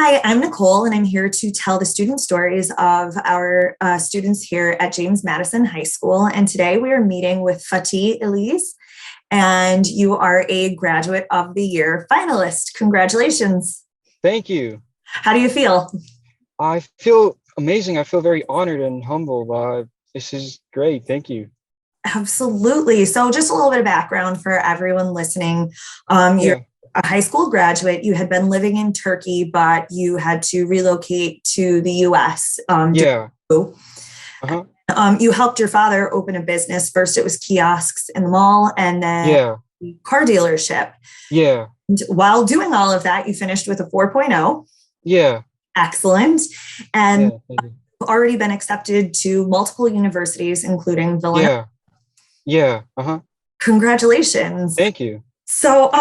Hi, I'm Nicole, and I'm here to tell the student stories of our students here at James Madison High School. And today we are meeting with Fatih Illeez, and you are a graduate of the year finalist. Congratulations. Thank you. How do you feel? I feel amazing. I feel very honored and humbled. This is great. Thank you. Absolutely. So, just a little bit of background for everyone listening. You're Yeah. a high school graduate. You had been living in Turkey, but you had to relocate to the US. Yeah. Uh-huh. You helped your father open a business. First, it was kiosks in the mall, and then Yeah. car dealership. Yeah. And while doing all of that, you finished with a 4.0. Yeah. Excellent. And Yeah. Thank you. already been accepted to multiple universities, including Villanova. Yeah. Yeah. Uh-huh. Congratulations. Thank you. So,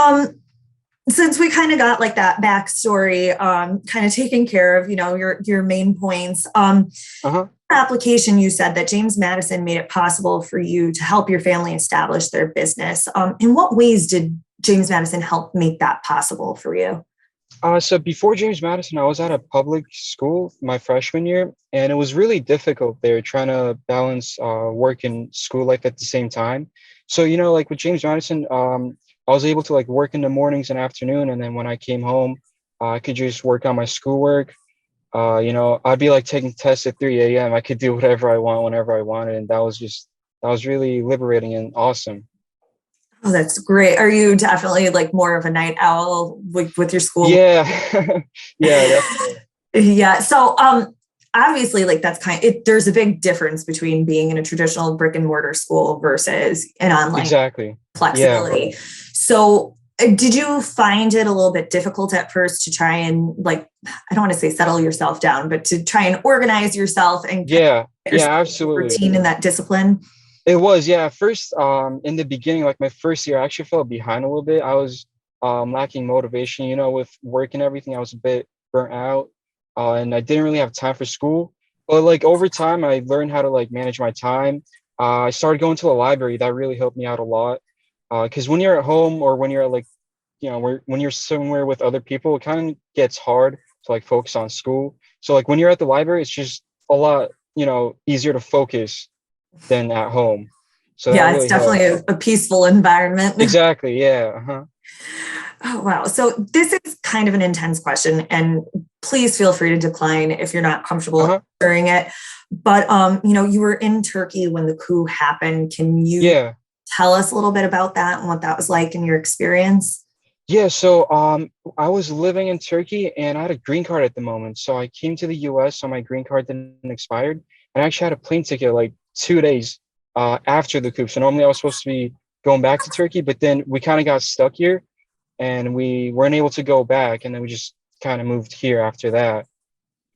since we kind of got like that backstory, kind of taking care of, your main points, Uh-huh. application, you said that James Madison made it possible for you to help your family establish their business. In what ways did James Madison help make that possible for you? So before James Madison, I was at a public school my freshman year, and it was really difficult there trying to balance work and school life at the same time. So, like with James Madison, I was able to like work in the mornings and afternoon, and then when I came home, I could just work on my schoolwork. I'd be like taking tests at 3 a.m. I could do whatever I want whenever I wanted, and that was really liberating and awesome. Oh, that's great. Are you definitely like more of a night owl with your school? Yeah. Yeah, definitely. Yeah. So, obviously, like that's there's a big difference between being in a traditional brick and mortar school versus an online Exactly. Yeah. flexibility. So, did you find it a little bit difficult at first to try and like, I don't want to say settle yourself down, but to try and organize yourself and kind Yeah. of get Yeah, your absolutely. routine and that discipline? It was, yeah. At first, in the beginning, like my first year, I actually fell behind a little bit. I was lacking motivation, with work and everything. I was a bit burnt out, and I didn't really have time for school. But like over time, I learned how to like manage my time. I started going to the library. That really helped me out a lot. Because when you're at home or when you're like, when you're somewhere with other people, it kind of gets hard to like focus on school. So like when you're at the library, it's just a lot, easier to focus than at home. So that Yeah, it's really definitely helped. a peaceful environment. Exactly. Yeah. Uh-huh. Oh, wow. So this is kind of an intense question, and please feel free to decline if you're not comfortable Uh-huh. answering it. But you were in Turkey when the coup happened. Can you Yeah. tell us a little bit about that and what that was like in your experience? Yeah. So I was living in Turkey and I had a green card at the moment. So I came to the US, so my green card didn't expired. And I actually had a plane ticket like 2 days after the coup. So normally I was supposed to be going back to Turkey, but then we kind of got stuck here and we weren't able to go back, and then we just kind of moved here after that.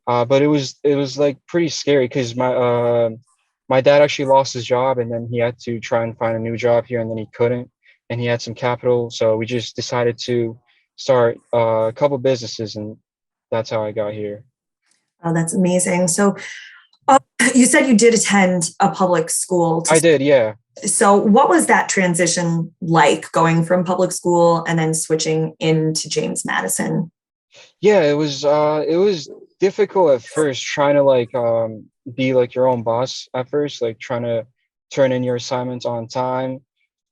But it was like pretty scary because my dad actually lost his job, and then he had to try and find a new job here, and then he couldn't, and he had some capital, so we just decided to start a couple businesses, and that's how I got here. Oh, that's amazing. So uh, you said you did attend a public school. I did, yeah. So what was that transition like going from public school and then switching into James Madison? Yeah, it was difficult at first trying to like be like your own boss at first, like trying to turn in your assignments on time.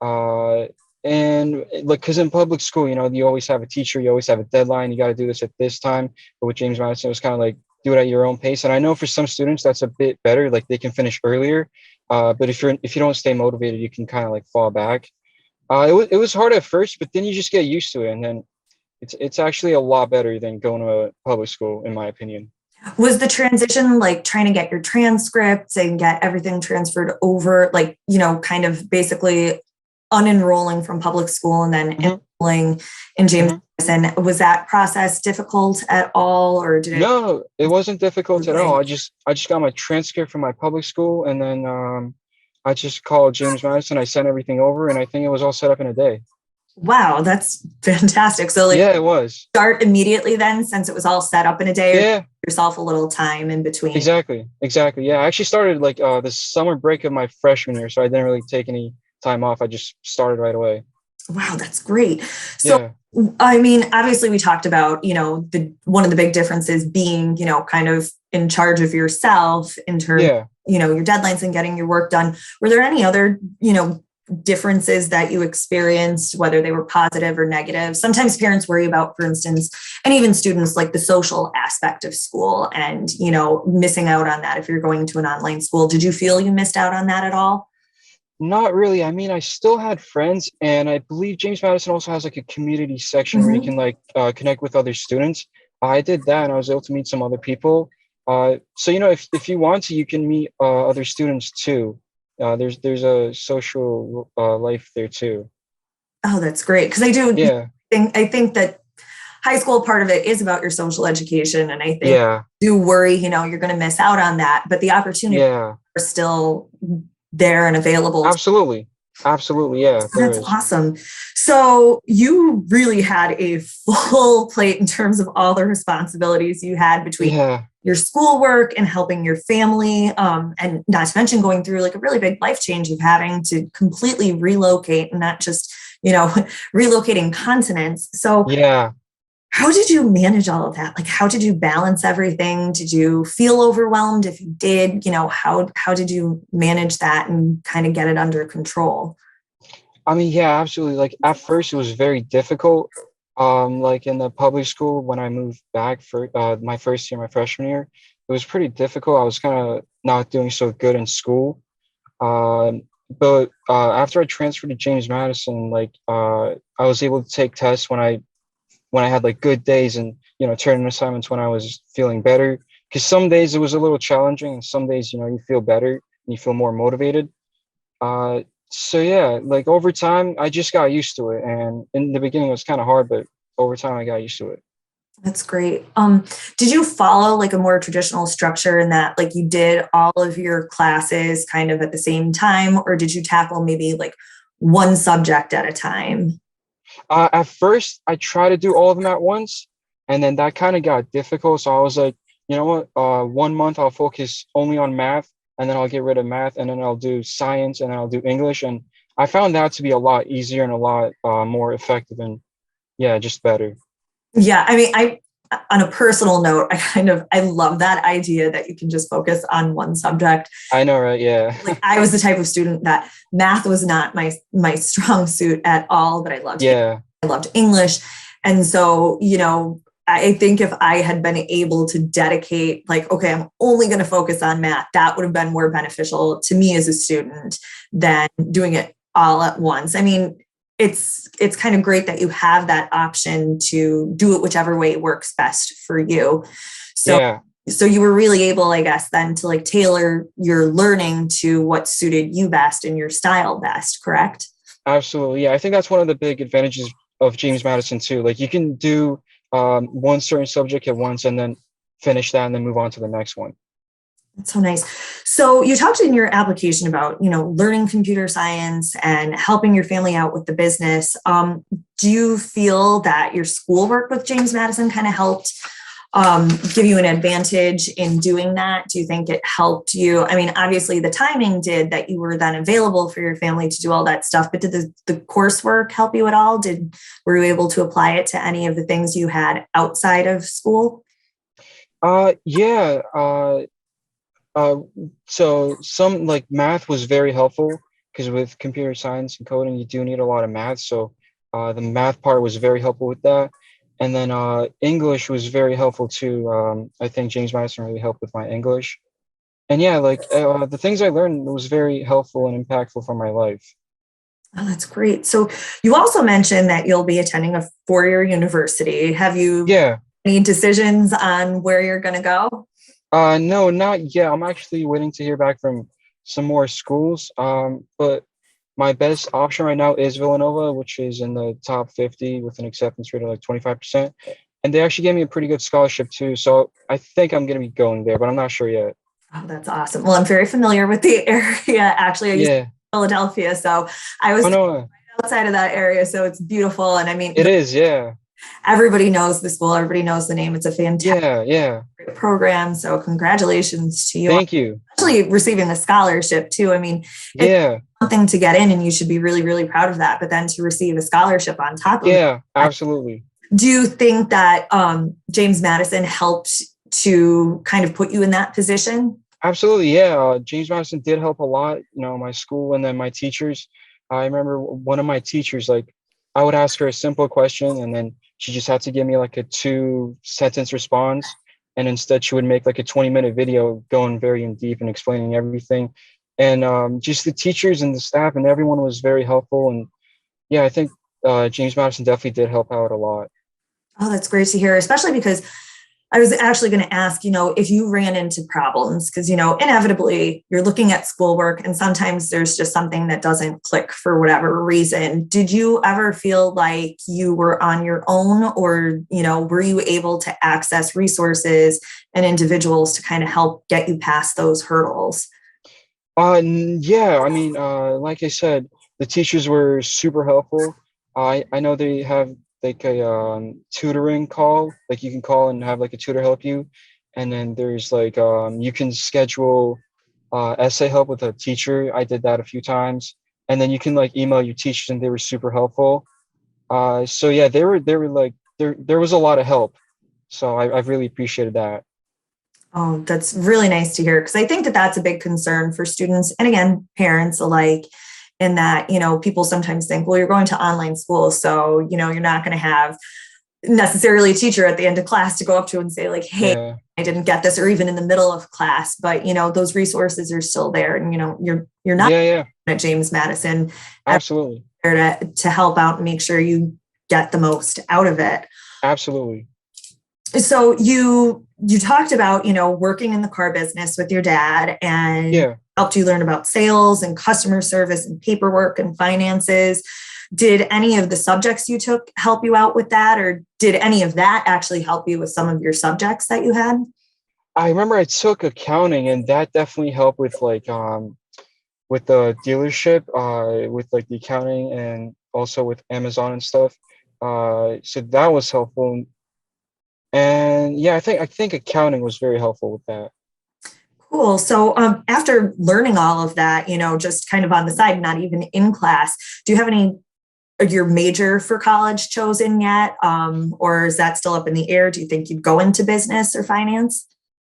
Uh and like because in public school, you always have a teacher, you always have a deadline, you got to do this at this time. But with James Madison, it was kind of like do it at your own pace. And I know for some students that's a bit better, like they can finish earlier. But if you don't stay motivated, you can kind of like fall back. It was hard at first, but then you just get used to it, and then it's actually a lot better than going to a public school, in my opinion. Was the transition like trying to get your transcripts and get everything transferred over, like, kind of basically unenrolling from public school and then Hmm. enrolling in James Hmm. Madison? Was that process difficult at all, or did it? No, it wasn't difficult at all. I just got my transcript from my public school, and then I just called James Madison. I sent everything over, and I think it was all set up in a day. Wow, that's fantastic. So, like, Yeah, it was. start immediately then, since it was all set up in a day, or give Yeah, yourself a little time in between? exactly, exactly. Yeah, I actually started like the summer break of my freshman year, so I didn't really take any time off. I just started right away. Wow, that's great. So, Yeah, I mean, obviously, we talked about, the one of the big differences being, kind of in charge of yourself in terms, yeah. your deadlines and getting your work done. Were there any other, differences that you experienced, whether they were positive or negative? Sometimes parents worry about, for instance, and even students, like the social aspect of school and, missing out on that if you're going to an online school. Did you feel you missed out on that at all? Not really. I mean, I still had friends, and I believe James Madison also has like a community section where you Mhm. can like connect with other students. I did that, and I was able to meet some other people. So if you want to, you can meet other students too. There's a social life there too. Oh, that's great. Because I do Yeah, think that high school part of it is about your social education. And I think yeah, do worry, you're going to miss out on that, but the opportunities yeah. are still there and available. Absolutely, absolutely. Yeah, there That's is. awesome. So you really had a full plate in terms of all the responsibilities you had between Yeah, your schoolwork and helping your family, and not to mention going through like a really big life change of having to completely relocate and not just, relocating continents. So yeah. how did you manage all of that? Like, how did you balance everything? Did you feel overwhelmed? If you did, how did you manage that and kind of get it under control? I mean, yeah, absolutely. Like at first, it was very difficult. Like in the public school when I moved back for my first year, my freshman year, it was pretty difficult. I was kind of not doing so good in school. But after I transferred to James Madison, I was able to take tests when I had like good days and turn in assignments when I was feeling better. Because some days it was a little challenging, and some days you feel better and you feel more motivated. Uh, so yeah, like over time, I just got used to it, and in the beginning it was kind of hard, but over time I got used to it. That's great. Did you follow like a more traditional structure in that like you did all of your classes kind of at the same time, or did you tackle maybe like one subject at a time? At first, I tried to do all of them at once, and then that kind of got difficult. So I was like, you know what? 1 month I'll focus only on math, and then I'll get rid of math, and then I'll do science, and then I'll do English, and I found that to be a lot easier and a lot more effective, and yeah, just better. Yeah, I mean, on a personal note, I love that idea that you can just focus on one subject. I know, right? Yeah, Like I was the type of student that math was not my strong suit at all, but yeah, I loved English. And so, I think if I had been able to dedicate, like, okay, I'm only going to focus on math, that would have been more beneficial to me as a student than doing it all at once. I mean, it's kind of great that you have that option to do it whichever way works best for you. So yeah. so you were really able, I guess, then to like tailor your learning to what suited you best and your style best, correct? Absolutely. Yeah, I think that's one of the big advantages of James Madison too. Like you can do one certain subject at once and then finish that and then move on to the next one. That's so nice. So you talked in your application about, learning computer science and helping your family out with the business. Do you feel that your schoolwork with James Madison kind of helped give you an advantage in doing that? Do you think it helped you? I mean, obviously the timing did that you were then available for your family to do all that stuff, but did the coursework help you at all? Were you able to apply it to any of the things you had outside of school? Yeah. Uh, so some like math was very helpful because with computer science and coding, you do need a lot of math. So the math part was very helpful with that. And then English was very helpful too. I think James Madison really helped with my English. And yeah, the things I learned was very helpful and impactful for my life. Oh, that's great. So you also mentioned that you'll be attending a four-year university. Have you Yeah. any decisions on where you're going to go? No, not yet. I'm actually waiting to hear back from some more schools. But my best option right now is Villanova, which is in the top 50 with an acceptance rate of like 25%. And they actually gave me a pretty good scholarship too. So I think I'm going to be going there, but I'm not sure yet. Oh, that's awesome. Well, I'm very familiar with the area. Actually, I used to Yeah. live in Philadelphia, so I was Oh no, outside of that area, so it's beautiful. And I mean, it is. Yeah. Everybody knows the school, everybody knows the name. It's a fantastic Yeah, yeah. program. So congratulations to you on Thank you. actually receiving the scholarship too. I mean, it's Yeah, something to get in and you should be really, really proud of that. But then to receive a scholarship on top of yeah, that, absolutely. do you think that James Madison helped to kind of put you in that position? Absolutely, yeah. James Madison did help a lot, my school and then my teachers. I remember one of my teachers, like, I would ask her a simple question and then she just had to give me like a 2 sentence response. And instead, she would make like a 20-minute video going very in deep and explaining everything. And just the teachers and the staff and everyone was very helpful. And yeah, I think James Madison definitely did help out a lot. Oh, that's great to hear, especially because I was actually going to ask, if you ran into problems, because, inevitably you're looking at schoolwork and sometimes there's just something that doesn't click for whatever reason. Did you ever feel like you were on your own or, were you able to access resources and individuals to kind of help get you past those hurdles? Yeah, I mean, like I said, the teachers were super helpful. I know they have like a tutoring call, like you can call and have like a tutor help you, and then there's like you can schedule essay help with a teacher. I did that a few times, and then you can like email your teachers, and they were super helpful. So yeah, they were like there was a lot of help, so I've really appreciated that. Oh, that's really nice to hear because I think that that's a big concern for students and again, parents alike. In that, people sometimes think, well, you're going to online school, so, you're not going to have necessarily a teacher at the end of class to go up to and say, like, hey, Yeah, I didn't get this, or even in the middle of class. But, those resources are still there. And, you're not yeah, yeah, at James Madison absolutely, there to help out and make sure you get the most out of it. absolutely. So you talked about working in the car business with your dad and Yeah. helped you learn about sales and customer service and paperwork and finances. Did any of the subjects you took help you out with that, or did any of that actually help you with some of your subjects that you had? I remember I took accounting and that definitely helped with the dealership, with like the accounting and also with Amazon and stuff. So that was helpful. And yeah, I think accounting was very helpful with that. Cool. So after learning all of that, just kind of on the side, not even in class, do you have any your major for college chosen yet? Or is that still up in the air? Do you think you'd go into business or finance?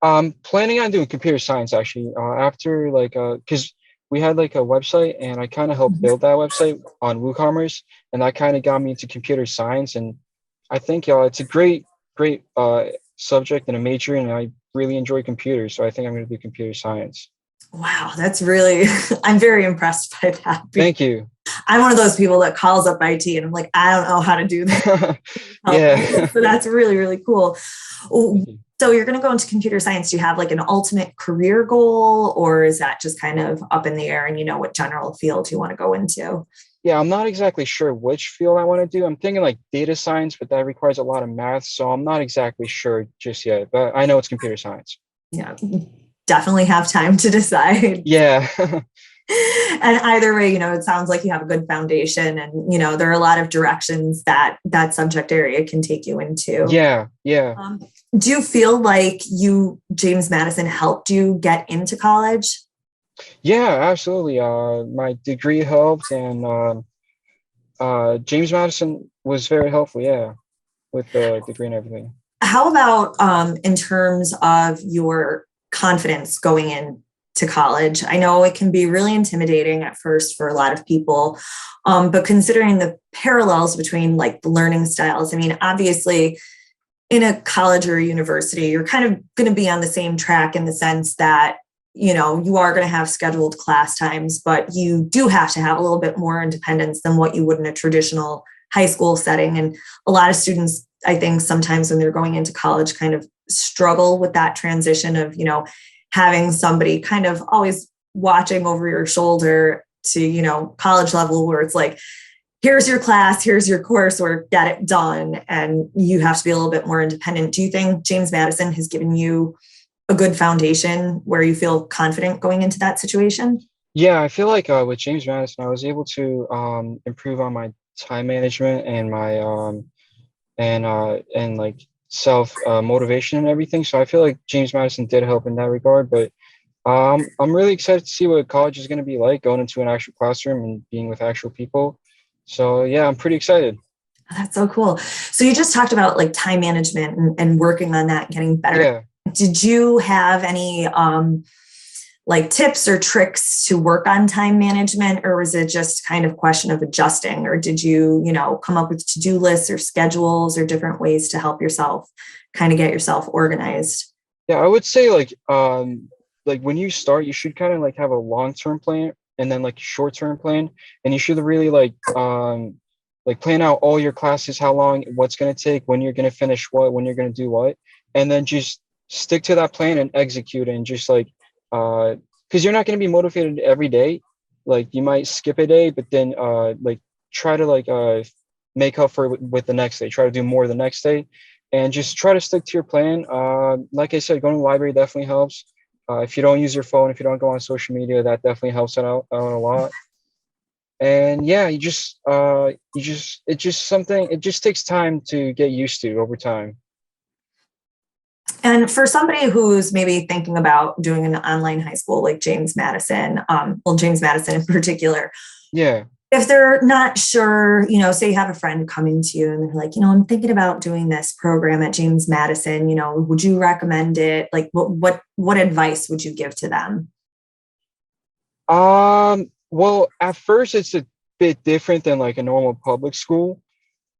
Planning on doing computer science actually, after like because we had like a website and I kind of helped build that website on WooCommerce and that kind of got me into computer science and I think it's a great subject and a major and I really enjoy computers, so I think I'm going to do computer science. Wow, that's really, I'm very impressed by that. Thank you. I'm one of those people that calls up IT and I'm like, I don't know how to do this. Yeah. So that's really, really cool. Thank you. So you're going to go into computer science. Do you have like an ultimate career goal, or is that just kind of up in the air and you know what general field you want to go into? Yeah, I'm not exactly sure which field I want to do. I'm thinking like data science, but that requires a lot of math, so I'm not exactly sure just yet, but I know it's computer science. Yeah, definitely have time to decide. Yeah. And either way, it sounds like you have a good foundation and, there are a lot of directions that that subject area can take you into. Yeah, yeah. Do you feel like James Madison helped you get into college? Yeah, absolutely. My degree helped and James Madison was very helpful, yeah, with the degree and everything. How about in terms of your confidence going into college? I know it can be really intimidating at first for a lot of people, but considering the parallels between like the learning styles, I mean, obviously in a college or a university, you're kind of going to be on the same track in the sense that, you are going to have scheduled class times, but you do have to have a little bit more independence than what you would in a traditional high school setting. And a lot of students, I think sometimes when they're going into college kind of struggle with that transition of, having somebody kind of always watching over your shoulder to, college level where it's like, here's your class, here's your coursework, get it done. And you have to be a little bit more independent. Do you think James Madison has given you a good foundation where you feel confident going into that situation? Yeah, I feel like with James Madison, I was able to improve on my time management and my and like self motivation and everything. So I feel like James Madison did help in that regard. But I'm really excited to see what college is going to be like, going into an actual classroom and being with actual people. So yeah, I'm pretty excited. That's so cool. So you just talked about like time management and working on that, getting better. Yeah. Did you have any like tips or tricks to work on time management, or was it just kind of question of adjusting, or did you, come up with to-do lists or schedules or different ways to help yourself kind of get yourself organized? Yeah, I would say like when you start, you should kind of like have a long-term plan and then like a short-term plan, and you should really like plan out all your classes, how long, what's going to take, when you're going to finish what, when you're going to do what, and then just stick to that plan and execute it, and just like because you're not going to be motivated every day. Like you might skip a day, but then like try to like make up for it with the next day. Try to do more the next day, and just try to stick to your plan. Like I said, going to the library definitely helps. If you don't use your phone, if you don't go on social media, that definitely helps out a lot. And yeah, it just takes time to get used to over time. And for somebody who's maybe thinking about doing an online high school like James Madison, James Madison in particular, Yeah. if they're not sure, say you have a friend coming to you and they're like, I'm thinking about doing this program at James Madison, would you recommend it? Like what advice would you give to them? Well, at first it's a bit different than like a normal public school.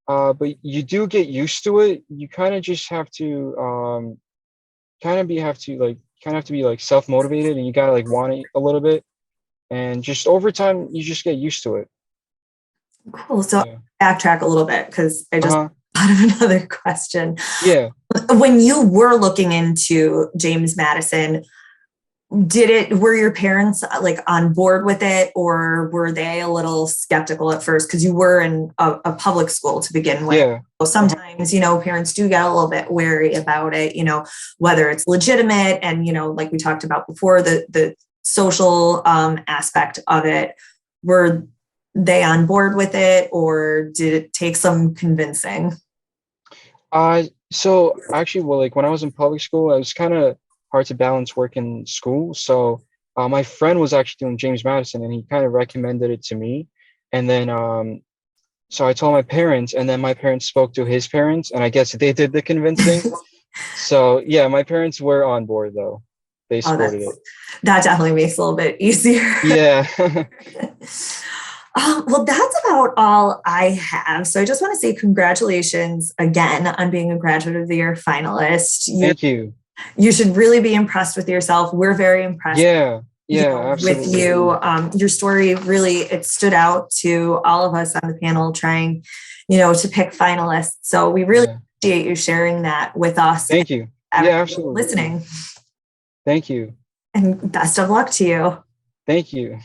But you do get used to it. You kind of just have to kind of have to be like self-motivated, and you gotta like want it a little bit. And just over time you just get used to it. Cool. So Yeah. backtrack a little bit because I just Uh-huh. thought of another question. Yeah. When you were looking into James Madison, were your parents like on board with it, or were they a little skeptical at first because you were in a public school to begin with? Yeah. So Uh-huh. sometimes, parents do get a little bit wary about it, whether it's legitimate and, like we talked about before, the social aspect of it. Were they on board with it, or did it take some convincing? So actually, well, like when I was in public school, it was kind of hard to balance work and school. So my friend was actually doing James Madison, and he kind of recommended it to me. And then so I told my parents, and then my parents spoke to his parents, and I guess they did the convincing. So yeah, my parents were on board though. They Oh, supported it. that definitely makes it a little bit easier. Yeah. Well, that's about all I have. So I just want to say congratulations again on being a Graduate of the Year finalist. Thank you. You should really be impressed with yourself. We're very impressed, Yeah. Yeah, with absolutely. you. Your story really, it stood out to all of us on the panel trying, to pick finalists. So we really Yeah. appreciate you sharing that with us. Thank you. And Yeah, absolutely. listening. Thank you. And best of luck to you. Thank you.